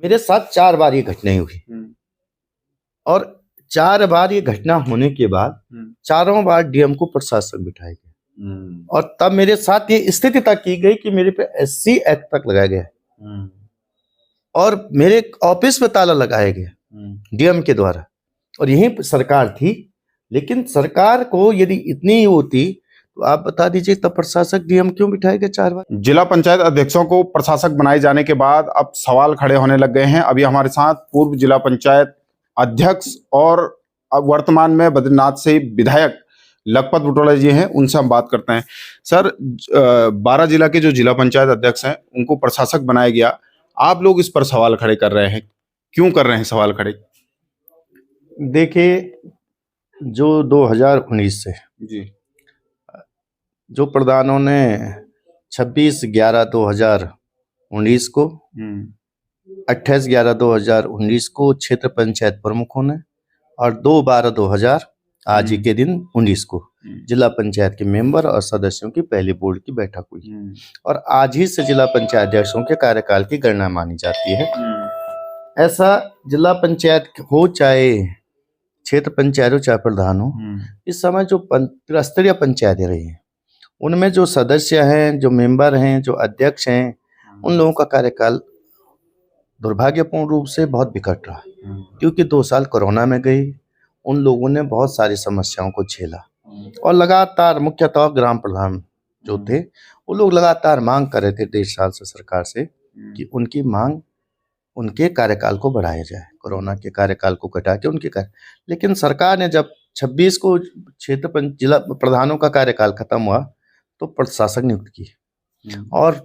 मेरे साथ 4 बार ये घटनाएं हुई और 4 बार ये घटना होने के बाद चारों बार डीएम को प्रशासक बिठाया गया और तब मेरे साथ ये स्थिति तक की गई कि मेरे पे एससी एक्ट तक लगाया गया और मेरे ऑफिस में ताला लगाया गया डीएम के द्वारा और यही सरकार थी। लेकिन सरकार को यदि इतनी ही होती तो आप बता दीजिए तब प्रशासक डीएम क्यों बिठाए गए 4 बार। जिला पंचायत अध्यक्षों को प्रशासक बनाए जाने के बाद अब सवाल खड़े होने लग गए हैं। अभी हमारे साथ पूर्व जिला पंचायत अध्यक्ष और अब वर्तमान में बद्रीनाथ से विधायक लखपत बुटोला जी हैं, उनसे हम बात करते हैं। सर, 12 जिला के जो जिला पंचायत अध्यक्ष हैं उनको प्रशासक बनाया गया, आप लोग इस पर सवाल खड़े कर रहे हैं, क्यों कर रहे हैं सवाल खड़े? देखिए, जो 2019 से जी जो प्रधानों ने 26/11/2019 को 28/11/2019 को क्षेत्र पंचायत प्रमुखों ने और 2/12/2000 आज ही के दिन 19 को जिला पंचायत के मेंबर और सदस्यों की पहली बोर्ड की बैठक हुई और आज ही से जिला पंचायत अध्यक्षों के कार्यकाल की गणना मानी जाती है। ऐसा जिला पंचायत हो चाहे क्षेत्र पंचायत हो चाहे प्रधान हो, इस समय जो त्रिस्तरीय पंचायतें रही हैं उनमें जो सदस्य हैं, जो मेंबर हैं, जो अध्यक्ष हैं, उन लोगों का कार्यकाल दुर्भाग्यपूर्ण रूप से बहुत विकट रहा क्योंकि 2 साल कोरोना में गई। उन लोगों ने बहुत सारी समस्याओं को झेला और लगातार मुख्यतः ग्राम प्रधान जो थे वो लोग लगातार मांग कर रहे थे 1.5 साल से सरकार से कि उनकी मांग उनके कार्यकाल को बढ़ाया जाए, कोरोना के कार्यकाल को घटा के उनके लेकिन सरकार ने जब 26 को क्षेत्र जिला प्रधानों का कार्यकाल खत्म हुआ तो प्रशासक नियुक्त किए और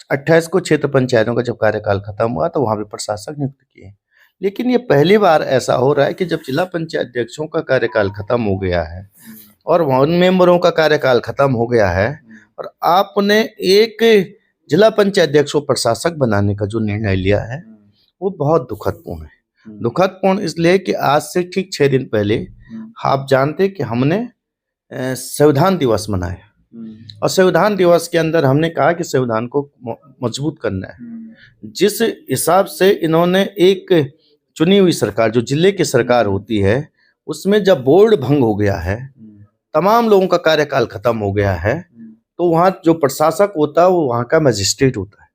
28 को क्षेत्र पंचायतों का जब कार्यकाल खत्म हुआ तो वहां भी प्रशासक नियुक्त किए। लेकिन ये पहली बार ऐसा हो रहा है कि जब जिला पंचायत अध्यक्षों का कार्यकाल खत्म हो गया है और वार्ड मेंबरों का कार्यकाल खत्म हो गया है और आपने एक जिला पंचायत अध्यक्ष को प्रशासक बनाने का जो निर्णय लिया है वो बहुत दुखदपूर्ण है। दुखदपूर्ण इसलिए कि आज से ठीक 6 दिन पहले आप जानते कि हमने संविधान दिवस मनाया और संविधान दिवस के अंदर हमने कहा कि संविधान को मजबूत करना है। जिस हिसाब से इन्होंने एक चुनी हुई सरकार जो जिले की सरकार होती है उसमें जब बोर्ड भंग हो गया है, तमाम लोगों का कार्यकाल खत्म हो गया है, तो वहां जो प्रशासक होता है वो वहां का मजिस्ट्रेट होता है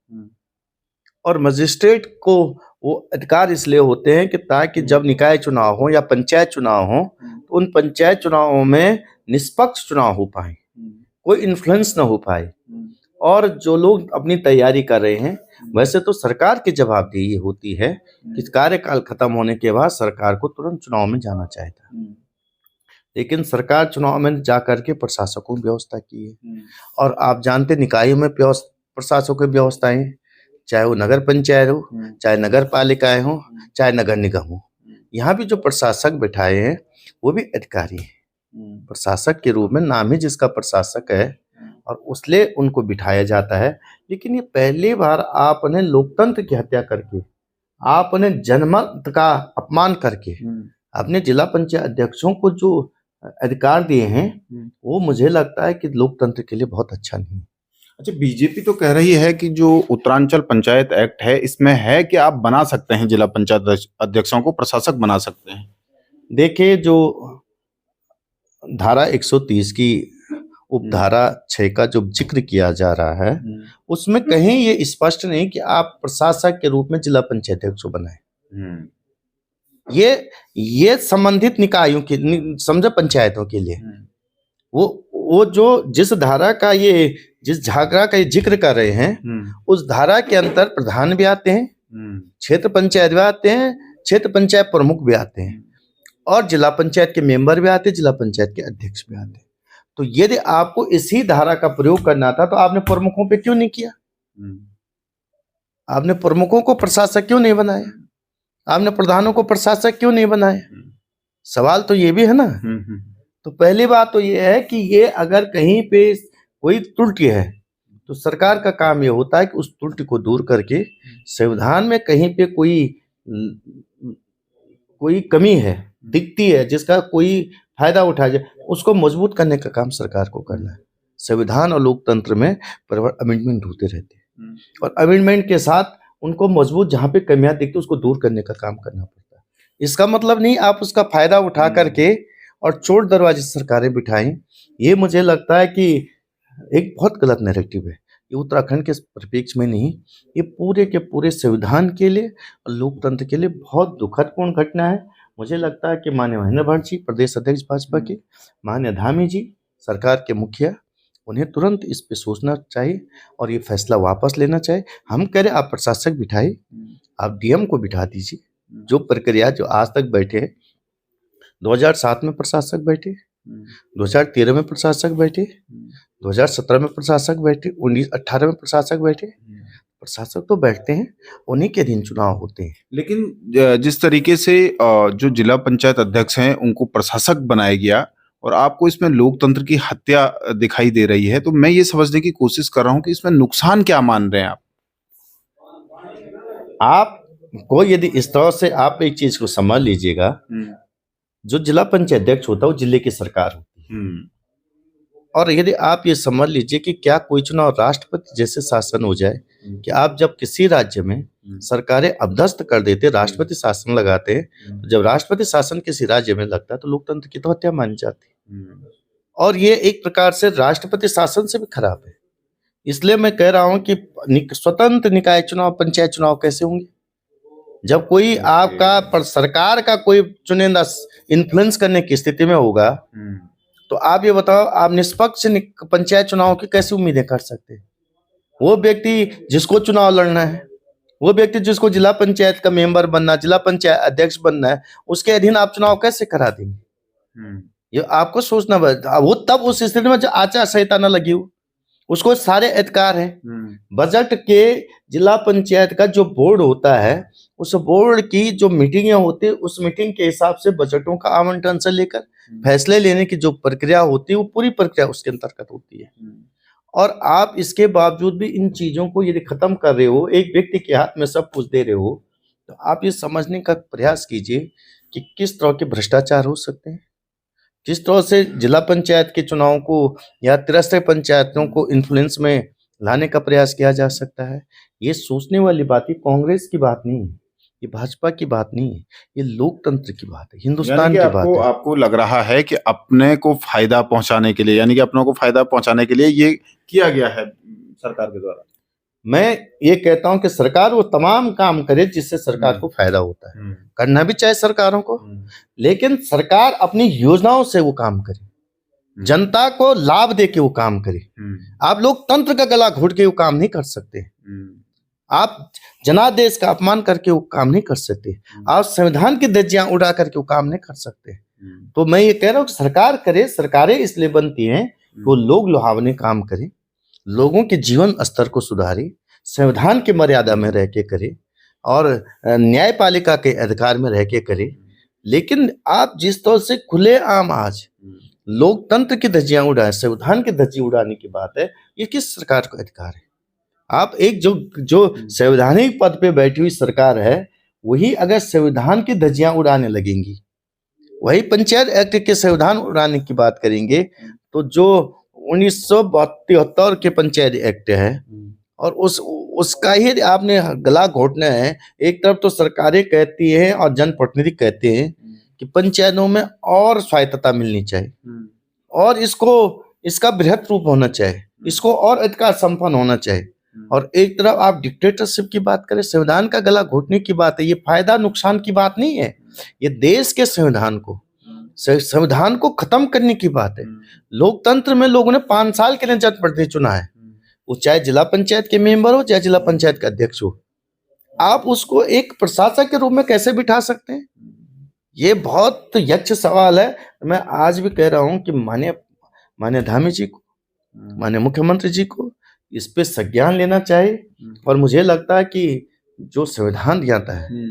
और मजिस्ट्रेट को वो अधिकार इसलिए होते हैं कि ताकि जब निकाय चुनाव हो या पंचायत चुनाव हो तो उन पंचायत चुनावों में निष्पक्ष चुनाव हो पाए, कोई इन्फ्लुएंस ना हो पाए और जो लोग अपनी तैयारी कर रहे हैं, वैसे तो सरकार की जवाबदेही होती है कि कार्यकाल खत्म होने के बाद सरकार को तुरंत चुनाव में जाना चाहिए, लेकिन सरकार चुनाव में जाकर के प्रशासकों की व्यवस्था की है और आप जानते निकायों में प्रशासकों की व्यवस्थाएं, चाहे वो नगर पंचायत हो, चाहे नगर पालिकाएं हो, चाहे नगर निगम हो, यहाँ भी जो प्रशासक बैठाए हैं वो भी अधिकारी हैं। प्रशासक के रूप में नाम ही जिसका प्रशासक है और उसलिए उनको बिठाया जाता है। लेकिन ये पहली बार आपने लोकतंत्र की हत्या करके, आपने जनमत का अपमान करके अपने जिला पंचायत अध्यक्षों को जो अधिकार दिए हैं वो मुझे लगता है कि लोकतंत्र के लिए बहुत अच्छा नहीं है। अच्छा, बीजेपी तो कह रही है कि जो उत्तरांचल पंचायत एक्ट है इसमें है कि आप बना सकते हैं जिला पंचायत अध्यक्षों को प्रशासक बना सकते हैं। देखिए, जो धारा 130 की उपधारा 6 का जो जिक्र किया जा रहा है उसमें कहीं ये स्पष्ट नहीं कि आप प्रशासक के रूप में जिला पंचायत अध्यक्ष को बनाए। ये संबंधित निकायों के समझो पंचायतों के लिए वो जो जिस धारा का जिस झागरा का ये जिक्र कर रहे हैं उस धारा के अंतर प्रधान भी आते हैं, क्षेत्र पंचायत भी आते हैं, क्षेत्र पंचायत प्रमुख भी आते हैं और जिला पंचायत के मेंबर भी आते हैं, जिला पंचायत के अध्यक्ष भी आते हैं। तो यदि आपको इसी धारा का प्रयोग करना था तो आपने प्रमुखों पे क्यों नहीं किया? आपने प्रमुखों को प्रशासक क्यों नहीं बनाया? आपने प्रधानों को प्रशासक क्यों नहीं बनाया? सवाल तो ये भी है ना। तो पहली बात तो ये है कि ये अगर कहीं पे कोई त्रुटि है तो सरकार का काम ये होता है कि उस त्रुटि को दूर करके संविधान में कहीं पे कोई कमी है, दिखती है, जिसका कोई फायदा उठाया जाए, उसको मजबूत करने का काम सरकार को करना है। संविधान और लोकतंत्र में अमेंडमेंट होते रहते हैं और अमेंडमेंट के साथ उनको मजबूत जहाँ पे कमियां दिखती उसको दूर करने का काम करना पड़ता है। इसका मतलब नहीं आप उसका फायदा उठा करके और चोर दरवाजे से सरकारें बिठाएं। ये मुझे लगता है कि एक बहुत गलत नैरेटिव है। ये उत्तराखंड के परिप्रेक्ष्य में नहीं, ये पूरे के पूरे संविधान के लिए और लोकतंत्र के लिए बहुत दुखदपूर्ण घटना है। मुझे लगता है कि माननीय महेंद्र भट्ट जी प्रदेश अध्यक्ष भाजपा के, माननीय धामी जी सरकार के मुखिया, उन्हें तुरंत इस पे सोचना चाहिए और ये फैसला वापस लेना चाहिए। हम कह रहे आप प्रशासक बिठाइए, आप डीएम को बिठा दीजिए। जो प्रक्रिया जो आज तक बैठे हैं, 2007 में प्रशासक बैठे, 2013 में प्रशासक बैठे, 2017 में प्रशासक बैठे, 19-18 में प्रशासक बैठे। प्रशासक तो बैठते हैं, उन्हीं के दिन चुनाव होते हैं। लेकिन जिस तरीके से जो जिला पंचायत अध्यक्ष हैं उनको प्रशासक बनाया गया और आपको इसमें लोकतंत्र की हत्या दिखाई दे रही है, तो मैं ये समझने की कोशिश कर रहा हूँ कि इसमें नुकसान क्या मान रहे हैं आप? आपको यदि इस तरह से आप एक चीज को समझ लीजिएगा, जो जिला पंचायत अध्यक्ष होता है वो जिले की सरकार होती है। और यदि आप ये समझ लीजिए कि क्या कोई चुनाव राष्ट्रपति जैसे शासन हो जाए कि आप जब किसी राज्य में सरकारें अभ्यस्त कर देते, राष्ट्रपति शासन लगाते हैं, तो जब राष्ट्रपति शासन किसी राज्य में लगता है तो लोकतंत्र की तो हत्या मानी जाती है। और ये एक प्रकार से राष्ट्रपति शासन से भी खराब है। इसलिए मैं कह रहा हूं कि स्वतंत्र निकाय चुनाव, पंचायत चुनाव कैसे होंगे जब कोई आपका पर सरकार का कोई चुनिंदा इन्फ्लुएंस करने की स्थिति में होगा। तो आप ये बताओ, आप निष्पक्ष पंचायत चुनाव की कैसी उम्मीदें कर सकते हैं? वो व्यक्ति जिसको चुनाव लड़ना है, वो व्यक्ति जिसको जिला पंचायत का मेंबर बनना, जिला पंचायत अध्यक्ष बनना है, उसके अधीन आप चुनाव कैसे करा देंगे? ये आपको सोचना पड़ेगा। वो तब उस स्थिति में जो आचार संहिता न लगी हो, उसको सारे अधिकार हैं। बजट के जिला पंचायत का जो बोर्ड होता है, उस बोर्ड की जो मीटिंगें होती है, उस मीटिंग के हिसाब से बजटों का आवंटन से लेकर फैसले लेने की जो प्रक्रिया होती है, वो पूरी प्रक्रिया उसके अंतर्गत होती है। और आप इसके बावजूद भी इन चीजों को यदि खत्म कर रहे हो, एक व्यक्ति के हाथ में सब कुछ दे रहे हो, तो आप ये समझने का प्रयास कीजिए कि किस तरह के भ्रष्टाचार हो सकते हैं, किस तरह से जिला पंचायत के चुनाव को या त्रिस्तरीय पंचायतों को इन्फ्लुएंस में लाने का प्रयास किया जा सकता है। ये सोचने वाली बात ही कांग्रेस की बात नहीं है, ये भाजपा की बात नहीं है, ये लोकतंत्र की बात है, हिंदुस्तान की बात है। आपको लग रहा है कि अपने को फायदा पहुंचाने के लिए, यानी कि अपनों को फायदा पहुंचाने के लिए ये किया गया है सरकार के द्वारा? मैं ये कहता हूं कि सरकार वो तमाम काम करे जिससे सरकार को फायदा होता है, करना भी चाहे सरकारों को, लेकिन सरकार अपनी योजनाओं से वो काम करे, जनता को लाभ दे के वो काम करे। आप लोकतंत्र का गला घोट के वो काम नहीं कर सकते, आप जनादेश का अपमान करके वो काम नहीं कर सकते, आप संविधान की धज्जियां उड़ा करके वो काम नहीं कर सकते। तो मैं ये कह रहा हूँ कि सरकार करे, सरकारें इसलिए बनती हैं कि वो लोग लुभावने काम करे, लोगों के जीवन स्तर को सुधारे, संविधान की मर्यादा में रह के करे और न्यायपालिका के अधिकार में रह के करे। लेकिन आप जिस तरह से खुलेआम आज लोकतंत्र की धज्जियां उड़ाए, संविधान की धज्जी उड़ाने की बात है, ये किस सरकार का अधिकार है? आप एक जो संवैधानिक पद पे बैठी हुई सरकार है, वही अगर संविधान की धज्जियां उड़ाने लगेंगी, वही पंचायत एक्ट के संविधान उड़ाने की बात करेंगे, तो जो 1972 के पंचायत एक्ट है और उसका ही आपने गला घोटना है। एक तरफ तो सरकारें कहती हैं और जनप्रतिनिधि कहते हैं कि पंचायतों में और स्वायत्तता मिलनी चाहिए और इसका बृहत रूप होना चाहिए, इसको और अधिकार संपन्न होना चाहिए। और एक तरफ आप डिक्टेटरशिप की बात करें, संविधान का गला घोटने की बात है। ये फायदा नुकसान की बात नहीं है, ये देश के संविधान को खत्म करने की बात है। लोकतंत्र में लोगों ने 5 साल के लिए जनप्रतिनिधि चुना है, वो चाहे जिला पंचायत के मेंबर हो चाहे जिला पंचायत का अध्यक्ष हो। आप उसको एक प्रशासक के रूप में कैसे बिठा सकते हैं? ये बहुत यक्ष सवाल है। मैं आज भी कह रहा हूं कि माननीय धामी जी को, माननीय मुख्यमंत्री जी को इस पे संज्ञान लेना चाहिए। और मुझे लगता है कि जो संविधान ज्ञाता है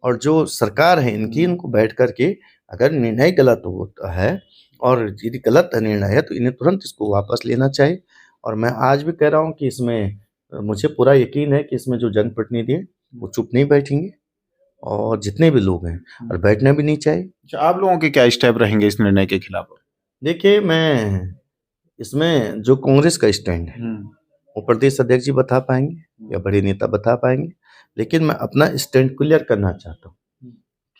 और जो सरकार है इनको बैठ करके अगर निर्णय गलत होता है और यदि गलत निर्णय है तो इन्हें तुरंत इसको वापस लेना चाहिए। और मैं आज भी कह रहा हूँ कि इसमें मुझे पूरा यकीन है कि इसमें जो जनप्रतिनिधि है वो चुप नहीं बैठेंगे और जितने भी लोग हैं और बैठना भी नहीं चाहिए। आप लोगों के क्या स्टेप रहेंगे इस निर्णय के खिलाफ? देखिए, मैं इसमें जो कांग्रेस का स्टैंड है वो प्रदेश अध्यक्ष जी बता पाएंगे या बड़े नेता बता पाएंगे, लेकिन मैं अपना स्टैंड क्लियर करना चाहता हूँ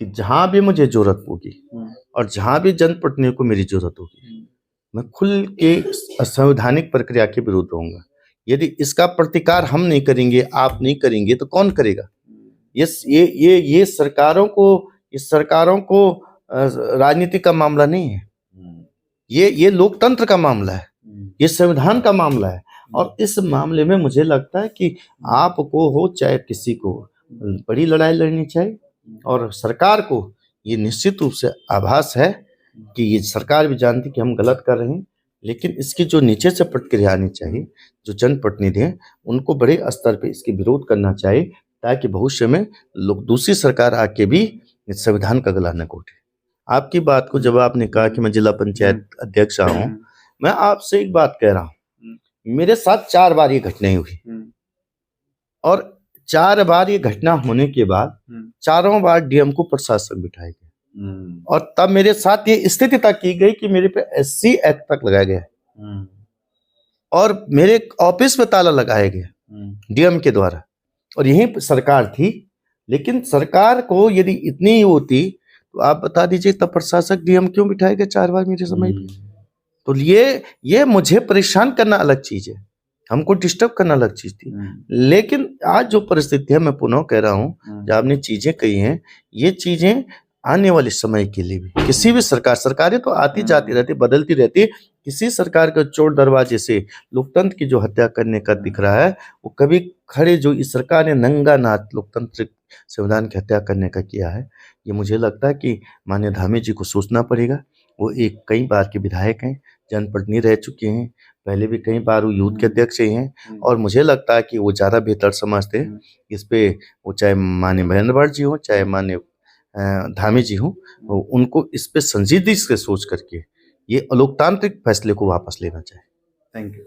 कि जहां भी मुझे जरूरत होगी और जहां भी जनप्रतिनिधियों को मेरी जरूरत होगी, मैं खुल के असंवैधानिक प्रक्रिया के विरुद्ध रहूंगा। यदि इसका प्रतिकार हम नहीं करेंगे, आप नहीं करेंगे, तो कौन करेगा? ये सरकारों को राजनीति का मामला नहीं है, ये लोकतंत्र का मामला है, ये संविधान का मामला है। और इस मामले में मुझे लगता है कि आपको हो चाहे किसी को बड़ी लड़ाई लड़नी चाहिए, और सरकार को ये निश्चित रूप से आभास है कि ये सरकार भी जानती कि हम गलत कर रहे हैं, लेकिन इसकी जो नीचे से प्रतिक्रिया आनी चाहिए, जो जनप्रतिनिधि हैं उनको बड़े स्तर पे इसके विरोध करना चाहिए, ताकि भविष्य में लोग दूसरी सरकार आके भी इस संविधान का गला न घोटे। आपकी बात को जब आपने कहा कि मैं जिला पंचायत अध्यक्ष हूँ, मैं आपसे एक बात कह रहा हूँ, मेरे साथ 4 बार ये घटनाएं हुई, और 4 बार ये घटना होने के बाद चारों बार डीएम को प्रशासक बिठाया गया, और तब मेरे साथ ये स्थिति तक की गई कि मेरे पे SC एक्ट तक लगाया गया और मेरे ऑफिस में ताला लगाया गया डीएम के द्वारा, और यही सरकार थी। लेकिन सरकार को यदि इतनी ही होती तो आप बता दीजिए, तब प्रशासक डीएम क्यों बिठाया गया 4 बार मेरे समय पे? तो ये मुझे परेशान करना अलग चीज है, हमको डिस्टर्ब करना अलग चीज थी। लेकिन आज जो परिस्थिति है, मैं पुनः कह रहा हूँ, जो आपने चीजें कही हैं, ये चीजें आने वाले समय के लिए भी किसी भी सरकारें तो आती जाती रहती, बदलती रहती, किसी सरकार के चोर दरवाजे से लोकतंत्र की जो हत्या करने का दिख रहा है, वो कभी खड़े जो इस सरकार ने नंगा नाच लोकतंत्र संविधान की हत्या करने का किया है, ये मुझे लगता है कि माननीय धामी जी को सोचना पड़ेगा। वो एक कई बार के विधायक हैं, जनप्रतिनिधि रह चुके हैं, पहले भी कई बार वो यूथ के अध्यक्ष हैं, और मुझे लगता है कि वो ज़्यादा बेहतर समझते हैं इस पे, वो चाहे माननीय महेंद्र भट्ट जी हो, चाहे माननीय धामी जी हो, उनको इस पे संजीदगी से सोच करके ये अलोकतांत्रिक फैसले को वापस लेना चाहिए। Thank you.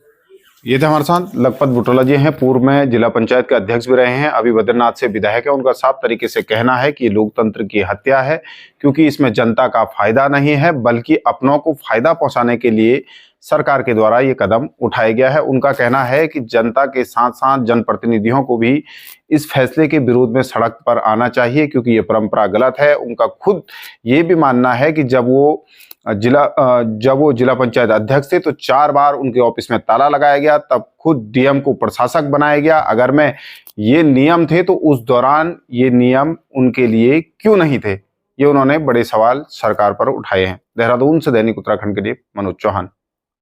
ये थे हमारे साथ लखपत बुटोला जी, हैं पूर्व में जिला पंचायत के अध्यक्ष भी रहे हैं, अभी बद्रीनाथ से विधायक है। उनका साफ तरीके से कहना है कि लोकतंत्र की हत्या है, क्योंकि इसमें जनता का फायदा नहीं है, बल्कि अपनों को फायदा पहुंचाने के लिए सरकार के द्वारा ये कदम उठाया गया है। उनका कहना है कि जनता के साथ साथ जनप्रतिनिधियों को भी इस फैसले के विरोध में सड़क पर आना चाहिए, क्योंकि ये परंपरा गलत है। उनका खुद ये भी मानना है कि जब वो जिला पंचायत अध्यक्ष थे तो 4 बार उनके ऑफिस में ताला लगाया गया, तब खुद डीएम को प्रशासक बनाया गया। अगर में ये नियम थे तो उस दौरान ये नियम उनके लिए क्यों नहीं थे? ये उन्होंने बड़े सवाल सरकार पर उठाए हैं। देहरादून से दैनिक उत्तराखंड के लिए मनोज चौहान।